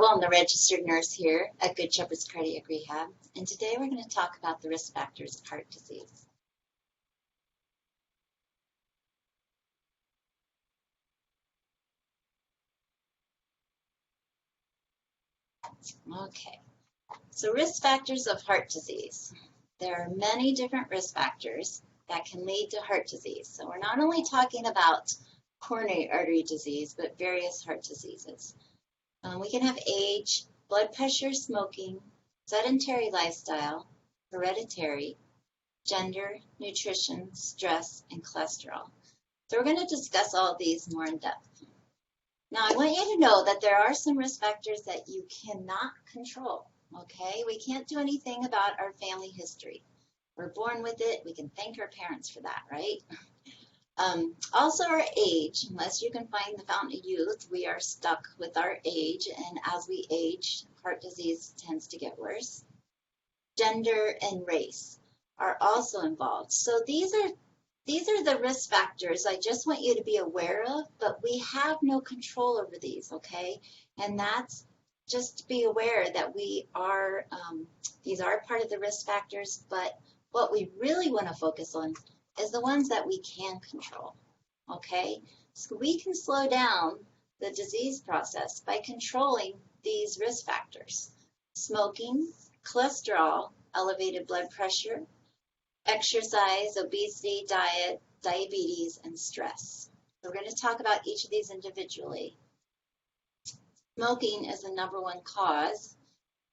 Well, I'm the registered nurse here at Good Shepherd's Cardiac Rehab, and today we're going to talk about the risk factors of heart disease. Okay, so risk factors of heart disease. There are many different risk factors that can lead to heart disease. So we're not only talking about coronary artery disease, but various heart diseases. We can have age, blood pressure, smoking, sedentary lifestyle, hereditary, gender, nutrition, stress, and cholesterol. So we're going to discuss all of these more in depth. Now, I want you to know that there are some risk factors that you cannot control, okay? We can't do anything about our family history. We're born with it. We can thank our parents for that, right? Also, our age. Unless you can find the fountain of youth, we are stuck with our age, and as we age, heart disease tends to get worse. Gender and race are also involved. So these are the risk factors I just want you to be aware of, but we have no control over these, okay? And that's just to be aware that we are, these are part of the risk factors, but what we really want to focus on is the ones that we can control, okay? So we can slow down the disease process by controlling these risk factors: smoking, cholesterol, elevated blood pressure, exercise, obesity, diet, diabetes, and stress. So we're going to talk about each of these individually. Smoking is the #1 cause.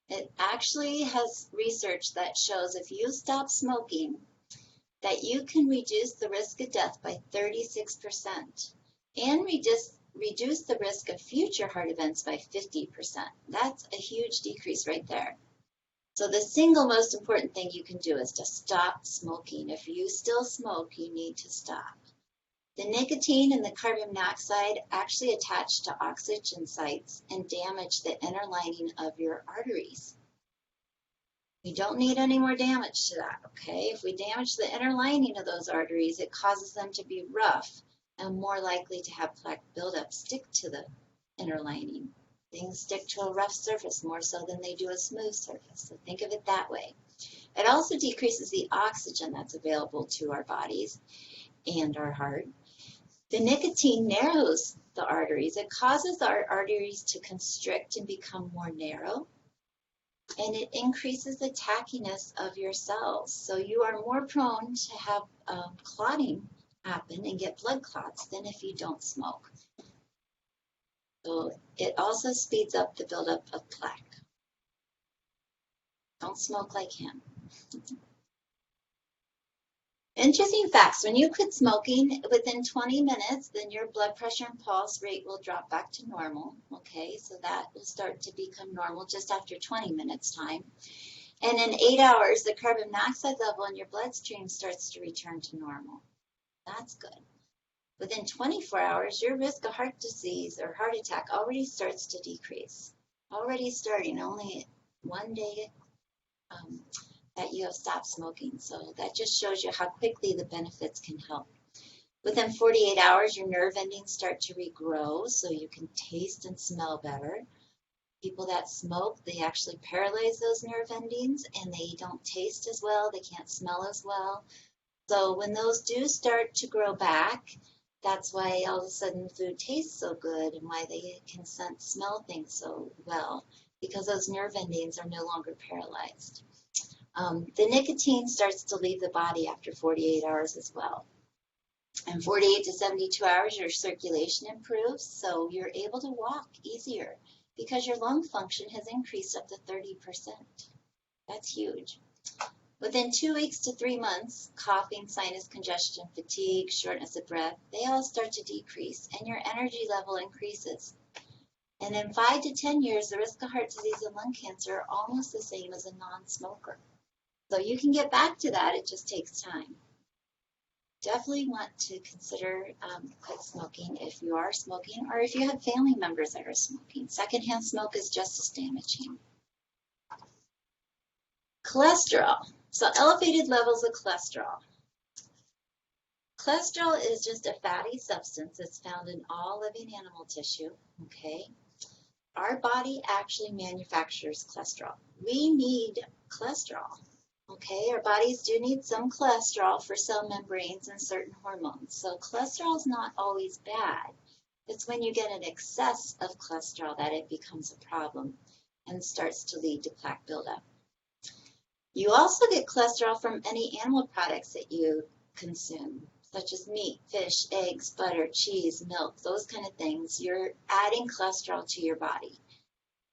It actually has research that shows if you stop smoking, that you can reduce the risk of death by 36% and reduce the risk of future heart events by 50%. That's a huge decrease right there. So the single most important thing you can do is to stop smoking. If you still smoke, you need to stop. The nicotine and the carbon monoxide actually attach to oxygen sites and damage the inner lining of your arteries. We don't need any more damage to that, okay? If we damage the inner lining of those arteries, it causes them to be rough and more likely to have plaque buildup stick to the inner lining. Things stick to a rough surface more so than they do a smooth surface. So think of it that way. It also decreases the oxygen that's available to our bodies and our heart. The nicotine narrows the arteries. It causes our arteries to constrict and become more narrow. And it increases the tachiness of your cells. So you are more prone to have clotting happen and get blood clots than if you don't smoke. So it also speeds up the buildup of plaque. Don't smoke like him. Interesting facts. When you quit smoking, within 20 minutes, then your blood pressure and pulse rate will drop back to normal. Okay, so that will start to become normal just after 20 minutes time. And in 8 hours, the carbon monoxide level in your bloodstream starts to return to normal. That's good. Within 24 hours, your risk of heart disease or heart attack already starts to decrease. Already starting, only one day that you have stopped smoking. So that just shows you how quickly the benefits can help. Within 48 hours, your nerve endings start to regrow so you can taste and smell better. People that smoke, they actually paralyze those nerve endings and they don't taste as well, they can't smell as well. So when those do start to grow back, that's why all of a sudden food tastes so good and why they can smell things so well, because those nerve endings are no longer paralyzed. The nicotine starts to leave the body after 48 hours as well. In 48 to 72 hours, your circulation improves, so you're able to walk easier because your lung function has increased up to 30%. That's huge. Within 2 weeks to 3 months, coughing, sinus congestion, fatigue, shortness of breath, they all start to decrease and your energy level increases. And in 5 to 10 years, the risk of heart disease and lung cancer are almost the same as a non-smoker. So you can get back to that, it just takes time. Definitely want to consider quit smoking if you are smoking or if you have family members that are smoking. Secondhand smoke is just as damaging. Cholesterol. So elevated levels of cholesterol. Cholesterol is just a fatty substance that's found in all living animal tissue, okay? our body actually manufactures cholesterol. We need cholesterol. Okay, our bodies do need some cholesterol for cell membranes and certain hormones. So cholesterol is not always bad. It's when you get an excess of cholesterol that it becomes a problem and starts to lead to plaque buildup. You also get cholesterol from any animal products that you consume, such as meat, fish, eggs, butter, cheese, milk, those kind of things. You're adding cholesterol to your body.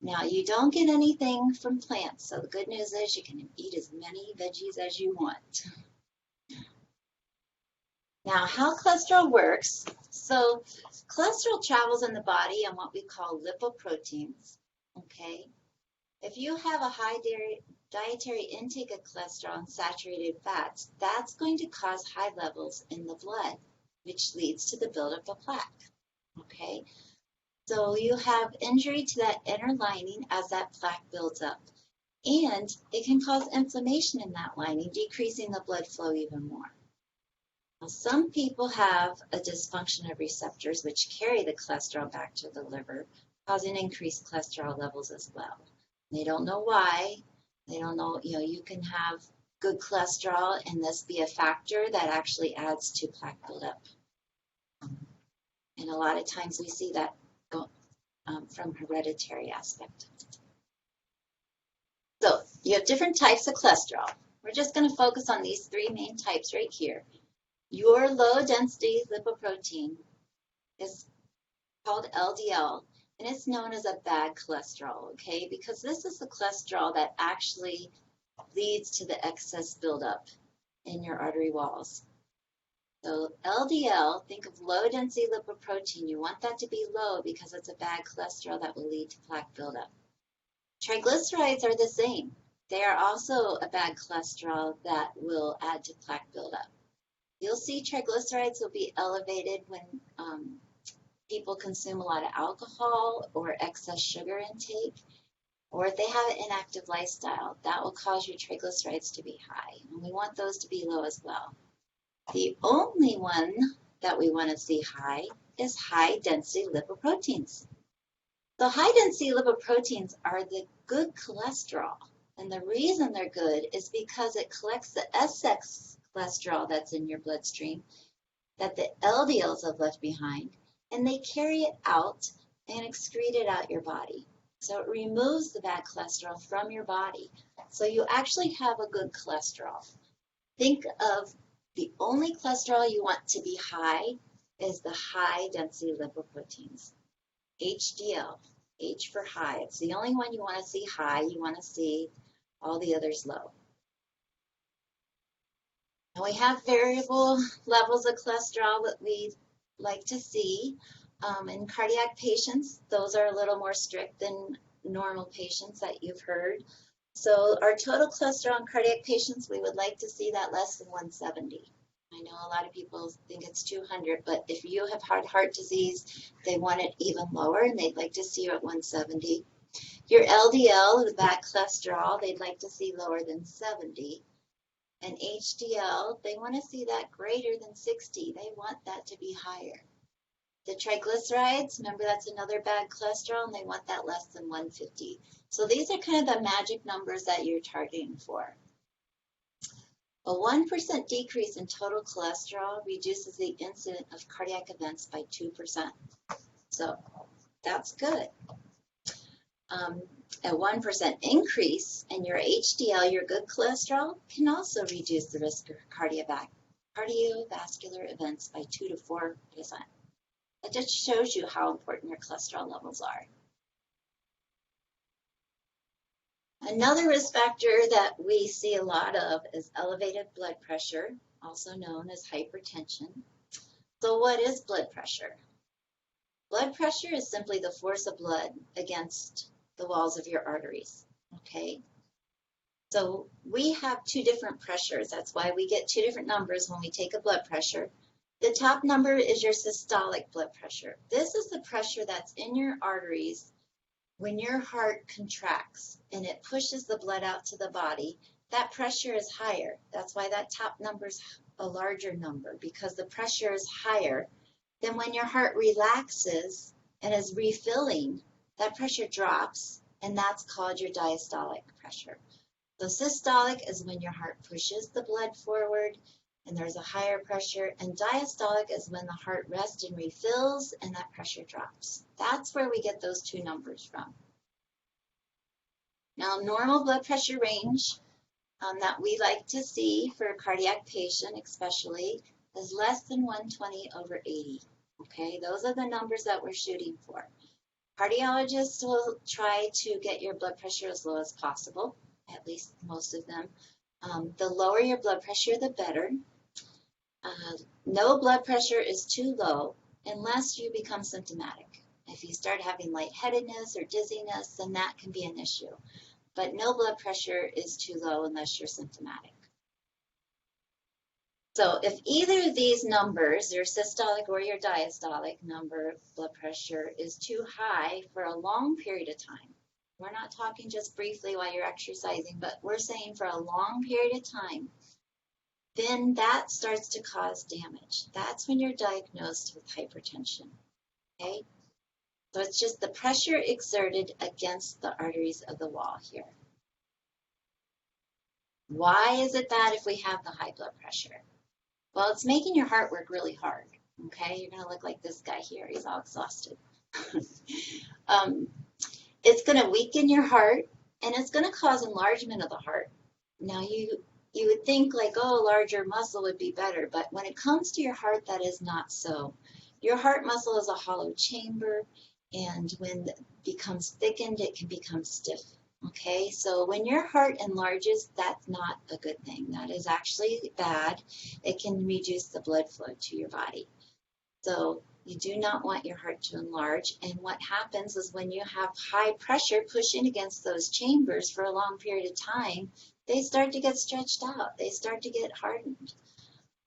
Now, you don't get anything from plants, so the good news is you can eat as many veggies as you want. Now, how cholesterol works. So, cholesterol travels in the body on what we call lipoproteins, okay? If you have a high dietary intake of cholesterol and saturated fats, that's going to cause high levels in the blood, which leads to the buildup of plaque, okay? So you have injury to that inner lining as that plaque builds up. And it can cause inflammation in that lining, decreasing the blood flow even more. Now, some people have a dysfunction of receptors which carry the cholesterol back to the liver, causing increased cholesterol levels as well. They don't know why. They don't know, you can have good cholesterol and this be a factor that actually adds to plaque buildup. And a lot of times we see that from hereditary aspect. So you have different types of cholesterol. We're just going to focus on these three main types right here. Your low density lipoprotein is called LDL, and it's known as a bad cholesterol, okay? Because this is the cholesterol that actually leads to the excess buildup in your artery walls. So LDL, think of low density lipoprotein. You want that to be low because it's a bad cholesterol that will lead to plaque buildup. Triglycerides are the same. They are also a bad cholesterol that will add to plaque buildup. You'll see triglycerides will be elevated when people consume a lot of alcohol or excess sugar intake, or if they have an inactive lifestyle, that will cause your triglycerides to be high, and we want those to be low as well. The only one that we want to see high is high density lipoproteins. So high density lipoproteins are the good cholesterol, and the reason they're good is because it collects the excess cholesterol that's in your bloodstream that the LDLs have left behind, and they carry it out and excrete it out your body. So it removes the bad cholesterol from your body. So you actually have a good cholesterol. Think of the only cholesterol you want to be high is the high density lipoproteins. HDL, H for high. It's the only one you want to see high. You want to see all the others low. Now we have variable levels of cholesterol that we like to see. In cardiac patients, those are a little more strict than normal patients that you've heard. So our total cholesterol in cardiac patients, we would like to see that less than 170. I know a lot of people think it's 200, but if you have heart disease, they want it even lower, and they'd like to see you at 170. Your LDL, the bad cholesterol, they'd like to see lower than 70. And HDL, they want to see that greater than 60. They want that to be higher. The triglycerides, remember that's another bad cholesterol, and they want that less than 150. So these are kind of the magic numbers that you're targeting for. A 1% decrease in total cholesterol reduces the incidence of cardiac events by 2%. So that's good. A 1% increase in your HDL, your good cholesterol, can also reduce the risk of cardiovascular events by 2 to 4%. It just shows you how important your cholesterol levels are. Another risk factor that we see a lot of is elevated blood pressure, also known as hypertension. So what is blood pressure? Blood pressure is simply the force of blood against the walls of your arteries, okay? So we have two different pressures. That's why we get two different numbers when we take a blood pressure. The top number is your systolic blood pressure. This is the pressure that's in your arteries when your heart contracts and it pushes the blood out to the body. That pressure is higher. That's why that top number is a larger number, because the pressure is higher than when your heart relaxes and is refilling. that pressure drops, and that's called your diastolic pressure. So systolic is when your heart pushes the blood forward and there's a higher pressure, and diastolic is when the heart rests and refills and that pressure drops. That's where we get those two numbers from. Now, normal blood pressure range that we like to see for a cardiac patient especially is less than 120/80. Okay, those are the numbers that we're shooting for. Cardiologists will try to get your blood pressure as low as possible, at least most of them. The lower your blood pressure, the better. No blood pressure is too low unless you become symptomatic. If you start having lightheadedness or dizziness, then that can be an issue. But no blood pressure is too low unless you're symptomatic. So if either of these numbers, your systolic or your diastolic number of blood pressure, is too high for a long period of time, we're not talking just briefly while you're exercising, but we're saying for a long period of time, then that starts to cause damage. That's when you're diagnosed with hypertension, okay? So it's just the pressure exerted against the arteries of the wall here. Why is it bad if we have the high blood pressure? Well, it's making your heart work really hard, okay? You're gonna look like this guy here, he's all exhausted. It's gonna weaken your heart, and it's gonna cause enlargement of the heart. Now, you would think like, oh, larger muscle would be better, but when it comes to your heart, that is not so. Your heart muscle is a hollow chamber, and when it becomes thickened, it can become stiff, okay? So when your heart enlarges, that's not a good thing. That is actually bad. It can reduce the blood flow to your body. So you do not want your heart to enlarge, and what happens is when you have high pressure pushing against those chambers for a long period of time, they start to get stretched out. They start to get hardened.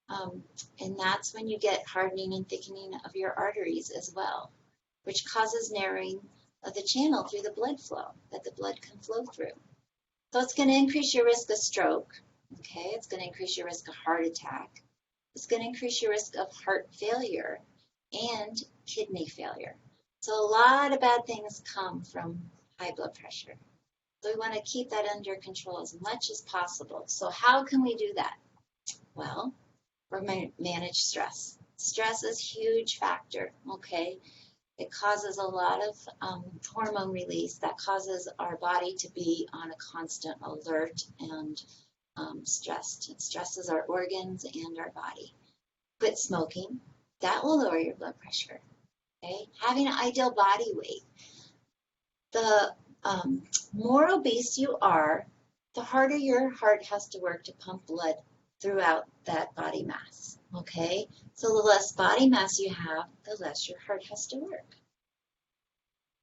And that's when you get hardening and thickening of your arteries as well, which causes narrowing of the channel through the blood flow, that the blood can flow through. So it's going to increase your risk of stroke, okay? It's going to increase your risk of heart attack. It's going to increase your risk of heart failure and kidney failure. So a lot of bad things come from high blood pressure. So we want to keep that under control as much as possible. So how can we do that? Well, we're going to manage stress. Stress is a huge factor, okay? It causes a lot of hormone release that causes our body to be on a constant alert and stressed. It stresses our organs and our body. Quit smoking. That will lower your blood pressure, okay? Having an ideal body weight. The more obese you are, the harder your heart has to work to pump blood throughout that body mass, okay? So the less body mass you have, the less your heart has to work.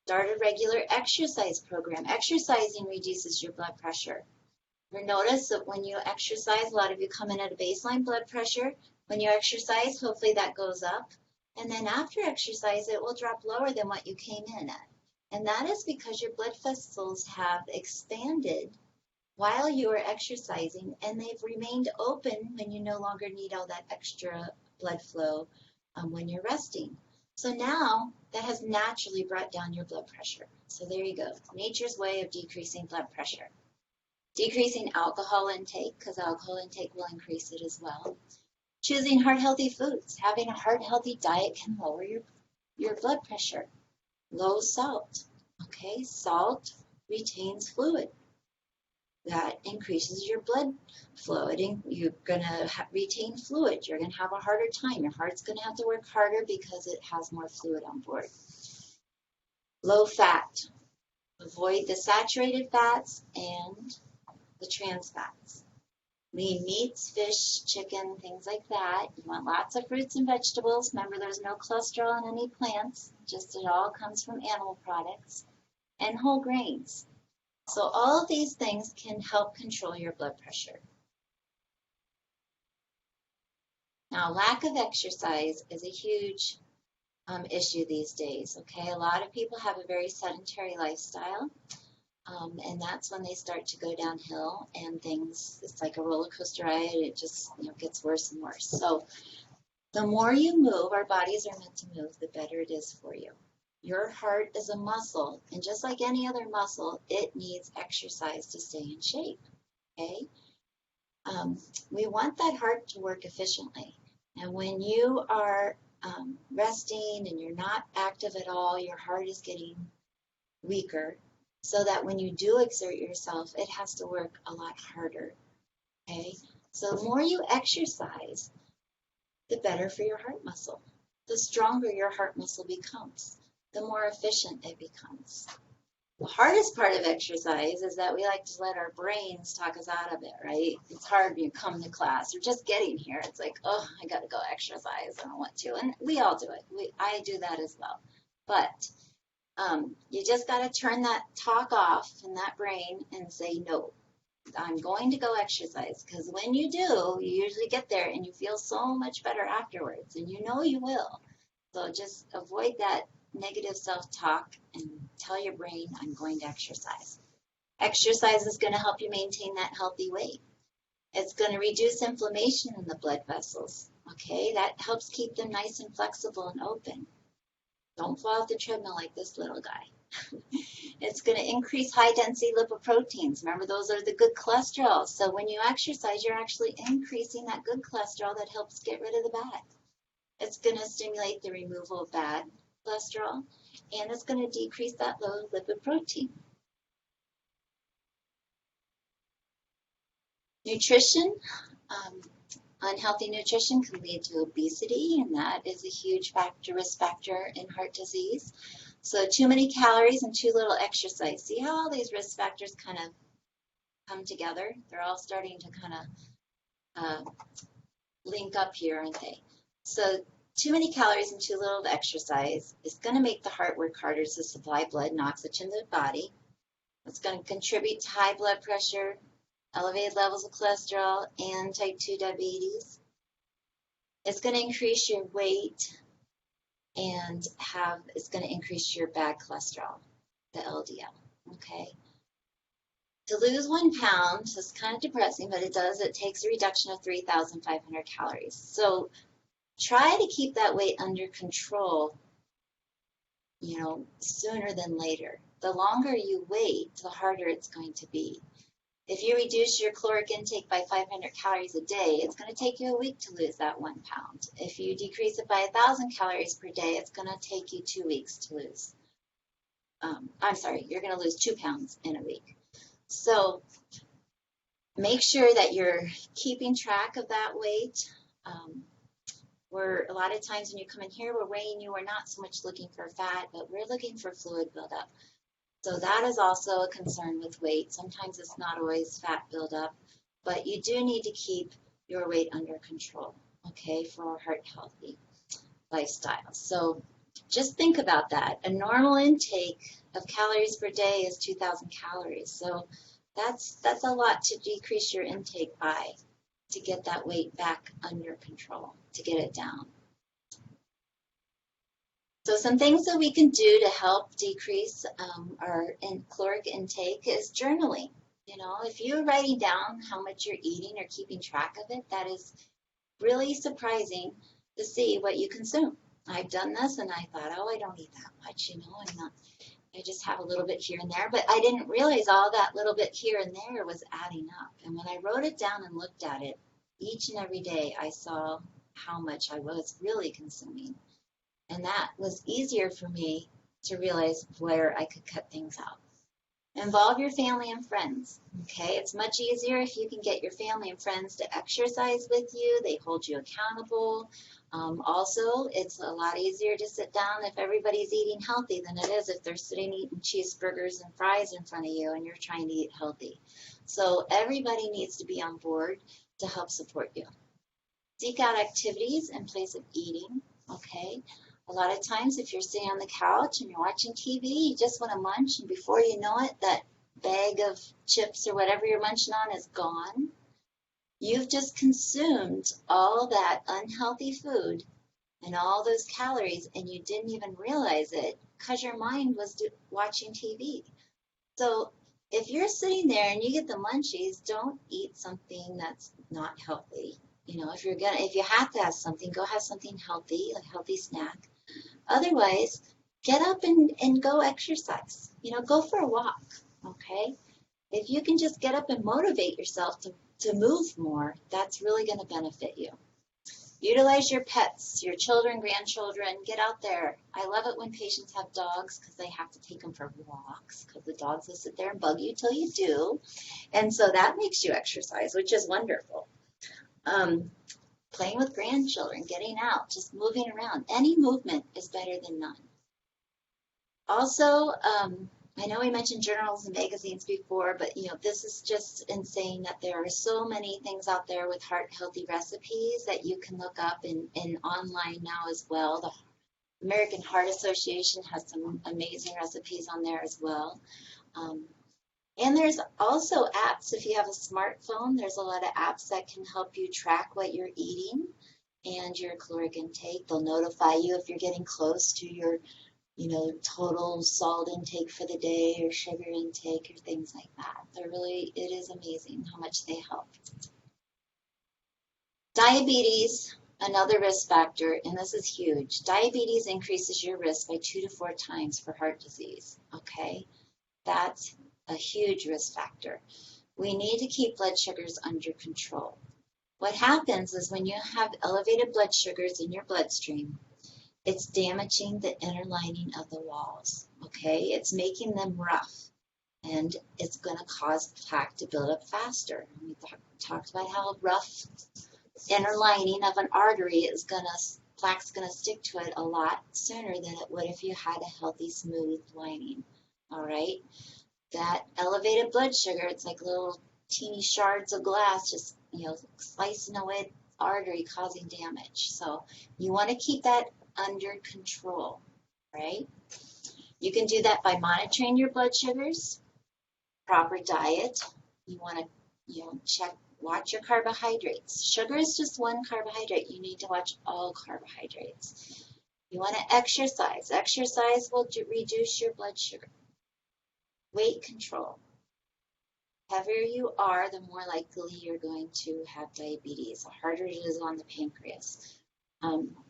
Start a regular exercise program. Exercising reduces your blood pressure. You notice that when you exercise, a lot of you come in at a baseline blood pressure. When you exercise, hopefully that goes up. And then after exercise, it will drop lower than what you came in at. And that is because your blood vessels have expanded while you are exercising, and they've remained open when you no longer need all that extra blood flow when you're resting. So now that has naturally brought down your blood pressure. So there you go, nature's way of decreasing blood pressure. Decreasing alcohol intake, because alcohol intake will increase it as well. Choosing heart-healthy foods. Having a heart-healthy diet can lower your blood pressure. Low salt, okay? Salt retains fluid. That increases your blood flow. You're going to retain fluid. You're going to have a harder time. Your heart's going to have to work harder because it has more fluid on board. Low fat. Avoid the saturated fats and the trans fats. Lean meats, fish, chicken, things like that. You want lots of fruits and vegetables. Remember, there's no cholesterol in any plants. Just it all comes from animal products. And whole grains. So all of these things can help control your blood pressure. Now, lack of exercise is a huge issue these days, okay? A lot of people have a very sedentary lifestyle, and that's when they start to go downhill and things, it's like a roller coaster ride, it just gets worse and worse. So the more you move, our bodies are meant to move, the better it is for you, Your heart is a muscle, and just like any other muscle, it needs exercise to stay in shape, okay? We want that heart to work efficiently. And when you are resting and you're not active at all, your heart is getting weaker, so that when you do exert yourself, it has to work a lot harder, okay? So the more you exercise, the better for your heart muscle. The stronger your heart muscle becomes, the more efficient it becomes. The hardest part of exercise is that we like to let our brains talk us out of it, right? It's hard when you come to class or just getting here. It's like, oh, I got to go exercise. I don't want to. And we all do it. I do that as well. But you just got to turn that talk off in that brain and say, no, I'm going to go exercise. Because when you do, you usually get there and you feel so much better afterwards. And you know you will. So just avoid that negative self-talk and tell your brain, I'm going to exercise. Exercise is going to help you maintain that healthy weight. It's going to reduce inflammation in the blood vessels. Okay, that helps keep them nice and flexible and open. Don't fall off the treadmill like this little guy. It's going to increase high-density lipoproteins. Remember, those are the good cholesterol. So when you exercise, you're actually increasing that good cholesterol that helps get rid of the bad. It's going to stimulate the removal of bad cholesterol, and it's going to decrease that low lipoprotein. Nutrition. Unhealthy nutrition can lead to obesity, and that is a huge risk factor in heart disease. So too many calories and too little exercise. See how all these risk factors kind of come together? They're all starting to kind of link up here, aren't they? So too many calories and too little of exercise is going to make the heart work harder to supply blood and oxygen to the body. It's going to contribute to high blood pressure, elevated levels of cholesterol, and type 2 diabetes. It's going to increase your weight and it's going to increase your bad cholesterol, the LDL, okay? To lose 1 pound is kind of depressing, but it takes a reduction of 3,500 calories. So try to keep that weight under control, sooner than later. The longer you wait, the harder it's going to be. If you reduce your caloric intake by 500 calories a day, it's going to take you a week to lose that 1 pound. If you decrease it by 1,000 calories per day, it's going to take you 2 weeks to lose. You're going to lose 2 pounds in a week. So make sure that you're keeping track of that weight. A lot of times when you come in here, we're weighing you. We're not so much looking for fat, but we're looking for fluid buildup. So that is also a concern with weight. Sometimes it's not always fat buildup, but you do need to keep your weight under control, okay, for a heart healthy lifestyle. So just think about that. A normal intake of calories per day is 2,000 calories. So that's a lot to decrease your intake by, to get that weight back under control, to get it down. So some things that we can do to help decrease our caloric intake is journaling. If you're writing down how much you're eating or keeping track of it, that is really surprising to see what you consume. I've done this and I thought, oh, I don't eat that much, I just have a little bit here and there, but I didn't realize all that little bit here and there was adding up. And when I wrote it down and looked at it, each and every day I saw how much I was really consuming. And that was easier for me to realize where I could cut things out. Involve your family and friends, okay? It's much easier if you can get your family and friends to exercise with you. They hold you accountable. Also, it's a lot easier to sit down if everybody's eating healthy than it is if they're sitting eating cheeseburgers and fries in front of you and you're trying to eat healthy. So everybody needs to be on board to help support you. Seek out activities in place of eating, okay? A lot of times if you're sitting on the couch and you're watching TV, you just want to munch, and before you know it, that bag of chips or whatever you're munching on is gone. You've just consumed all that unhealthy food and all those calories, and you didn't even realize it because your mind was watching TV. So if you're sitting there and you get the munchies, don't eat something that's not healthy. If you have to have something, go have something healthy, a healthy snack. Otherwise, get up and go exercise. Go for a walk, okay? If you can just get up and motivate yourself to move more, that's really going to benefit you. Utilize your pets, your children, grandchildren. Get out there. I love it when patients have dogs because they have to take them for walks because the dogs will sit there and bug you till you do. And so that makes you exercise, which is wonderful. Playing with grandchildren, getting out, just moving around. Any movement is better than none. Also, I know we mentioned journals and magazines before, but this is just insane that there are so many things out there with heart healthy recipes that you can look up in online now as well. The American Heart Association has some amazing recipes on there as well. And there's also apps. If you have a smartphone, there's a lot of apps that can help you track what you're eating and your caloric intake. They'll notify you if you're getting close to your total salt intake for the day or sugar intake or things like that. It is amazing how much they help. Diabetes, another risk factor, and this is huge. Diabetes increases your risk by 2 to 4 times for heart disease, okay? That's a huge risk factor. We need to keep blood sugars under control. What happens is when you have elevated blood sugars in your bloodstream, it's damaging the inner lining of the walls, okay? It's making them rough, and it's going to cause plaque to build up faster. We talked about how rough inner lining of an artery plaque's going to stick to it a lot sooner than it would if you had a healthy, smooth lining, all right? That elevated blood sugar, it's like little teeny shards of glass just, slicing away the artery, causing damage. So you want to keep that under control, right? You can do that by monitoring your blood sugars, proper diet. You want to watch your carbohydrates. Sugar is just one carbohydrate. You need to watch all carbohydrates. You want to exercise. Exercise will reduce your blood sugar. Weight control. Heavier you are, the more likely you're going to have diabetes. The harder it is on the pancreas.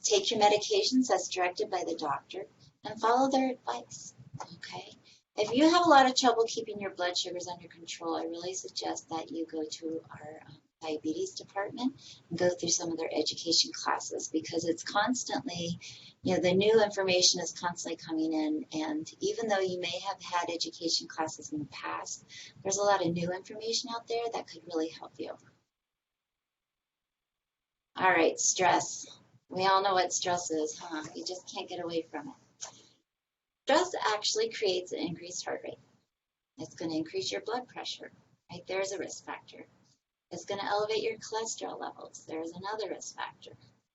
Take your medications as directed by the doctor and follow their advice, okay? If you have a lot of trouble keeping your blood sugars under control, I really suggest that you go to our diabetes department and go through some of their education classes because it's constantly, the new information is constantly coming in, and even though you may have had education classes in the past, there's a lot of new information out there that could really help you. All right, stress. We all know what stress is, huh? You just can't get away from it. Stress actually creates an increased heart rate. It's going to increase your blood pressure, right? There's a risk factor. It's going to elevate your cholesterol levels. There's another risk factor.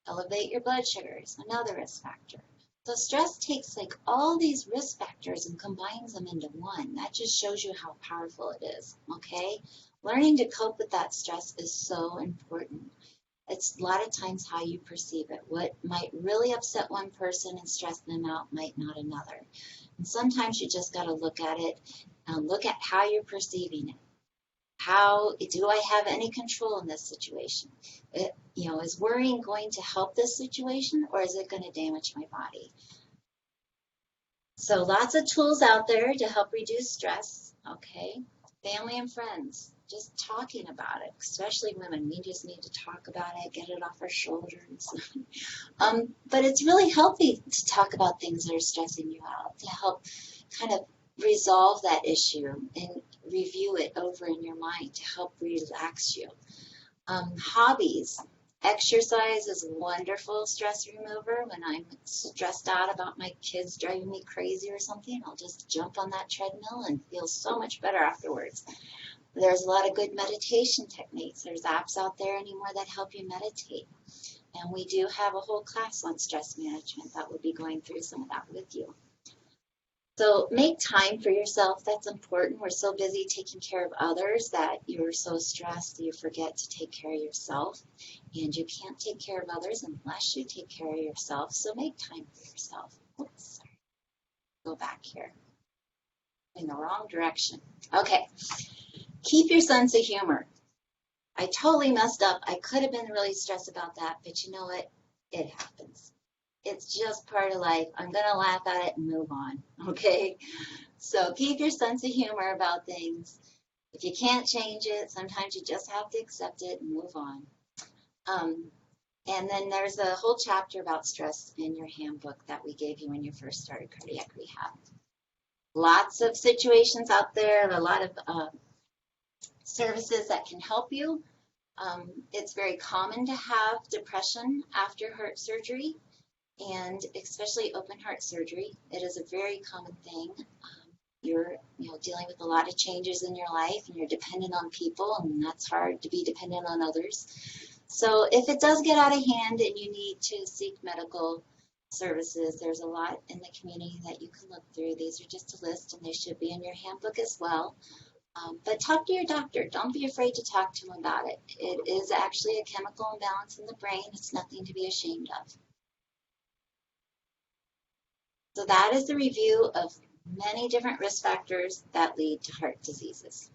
Elevate your blood sugars, another risk factor. So stress takes like all these risk factors and combines them into one. That just shows you how powerful it is, okay? Learning to cope with that stress is so important. It's a lot of times how you perceive it. What might really upset one person and stress them out might not another. And sometimes you just got to look at it and look at how you're perceiving it. How do I have any control in this situation? Is worrying going to help this situation, or is it going to damage my body? So lots of tools out there to help reduce stress, okay? Family and friends. Just talking about it, especially women. We just need to talk about it, get it off our shoulders. But it's really healthy to talk about things that are stressing you out, to help kind of resolve that issue and review it over in your mind to help relax you. Hobbies. Exercise is a wonderful stress remover. When I'm stressed out about my kids driving me crazy or something, I'll just jump on that treadmill and feel so much better afterwards. There's a lot of good meditation techniques. There's apps out there anymore that help you meditate. And we do have a whole class on stress management that will be going through some of that with you. So make time for yourself. That's important. We're so busy taking care of others that you're so stressed that you forget to take care of yourself. And you can't take care of others unless you take care of yourself. So make time for yourself. Oops, sorry. Go back here. In the wrong direction. Okay. Keep your sense of humor. I totally messed up. I could have been really stressed about that, but you know what? It happens. It's just part of life. I'm going to laugh at it and move on, okay? So keep your sense of humor about things. If you can't change it, sometimes you just have to accept it and move on. And then there's a whole chapter about stress in your handbook that we gave you when you first started cardiac rehab. Lots of situations out there, a lot of services that can help you. It's very common to have depression after heart surgery, and especially open heart surgery. It is a very common thing. You're dealing with a lot of changes in your life, and you're dependent on people, and that's hard to be dependent on others. So if it does get out of hand and you need to seek medical services, there's a lot in the community that you can look through. These are just a list, and they should be in your handbook as well. But talk to your doctor. Don't be afraid to talk to him about it. It is actually a chemical imbalance in the brain. It's nothing to be ashamed of. So that is the review of many different risk factors that lead to heart diseases.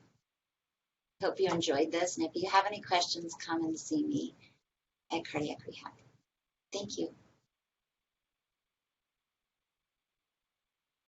Hope you enjoyed this, and if you have any questions, come and see me at Cardiac Rehab. Thank you.